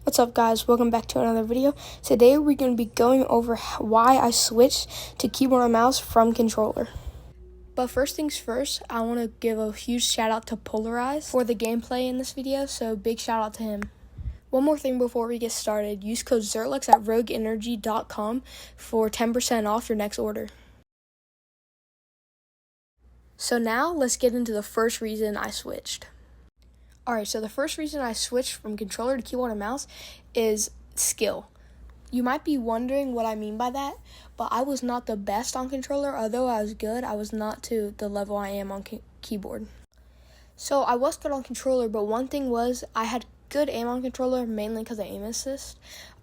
What's up, guys? Welcome back to another video. Today we're going to be going over why I switched to keyboard and mouse from controller. But first things first, I want to give a huge shout out to Polarize for the gameplay in this video, so big shout out to him. One more thing before we get started, use code ZERLEX at rogueenergy.com for 10% off your next order. So now let's get into the first reason I switched. Alright, so the first reason I switched from controller to keyboard and mouse is skill. You might be wondering what I mean by that, but I was not the best on controller. Although I was good, I was not to the level I am on keyboard. So I was good on controller, but one thing was I had good aim on controller, mainly because of aim assist.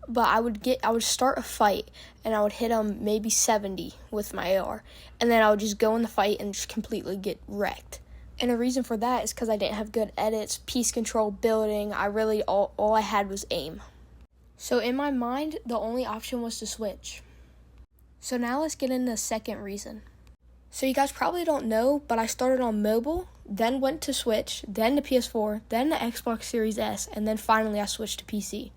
But I would start a fight, and I would hit them maybe 70 with my AR. And then I would just go in the fight and just completely get wrecked. And the reason for that is because I didn't have good edits, piece control, building. All I had was aim. So in my mind, the only option was to switch. So now let's get into the second reason. So you guys probably don't know, but I started on mobile, then went to Switch, then to PS4, then to Xbox Series S, and then finally I switched to PC.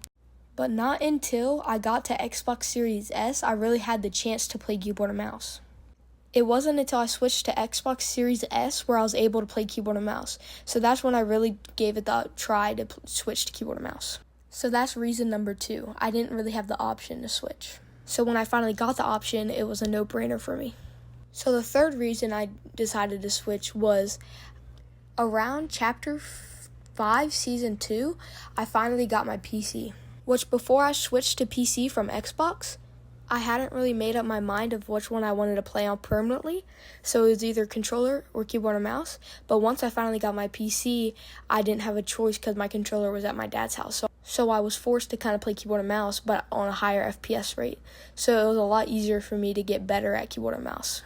But not until I got to Xbox Series S, I really had the chance to play keyboard and mouse. It wasn't until I switched to Xbox Series S where I was able to play keyboard and mouse. So that's when I really gave it the try to switch to keyboard and mouse. So that's reason number 2. I didn't really have the option to switch. So when I finally got the option, it was a no-brainer for me. So the third reason I decided to switch was around Chapter 5, Season 2, I finally got my PC. Which before I switched to PC from Xbox, I hadn't really made up my mind of which one I wanted to play on permanently, so it was either controller or keyboard and mouse. But once I finally got my PC, I didn't have a choice because my controller was at my dad's house. So I was forced to kind of play keyboard and mouse, but on a higher FPS rate. So it was a lot easier for me to get better at keyboard and mouse.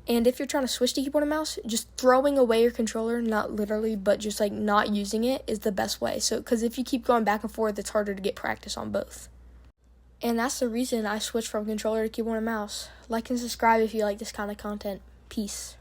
And if you're trying to switch to keyboard and mouse, just throwing away your controller, not literally, but just like not using it is the best way. So, because if you keep going back and forth, it's harder to get practice on both. And that's the reason I switched from controller to keyboard and mouse. Like and subscribe if you like this kind of content. Peace.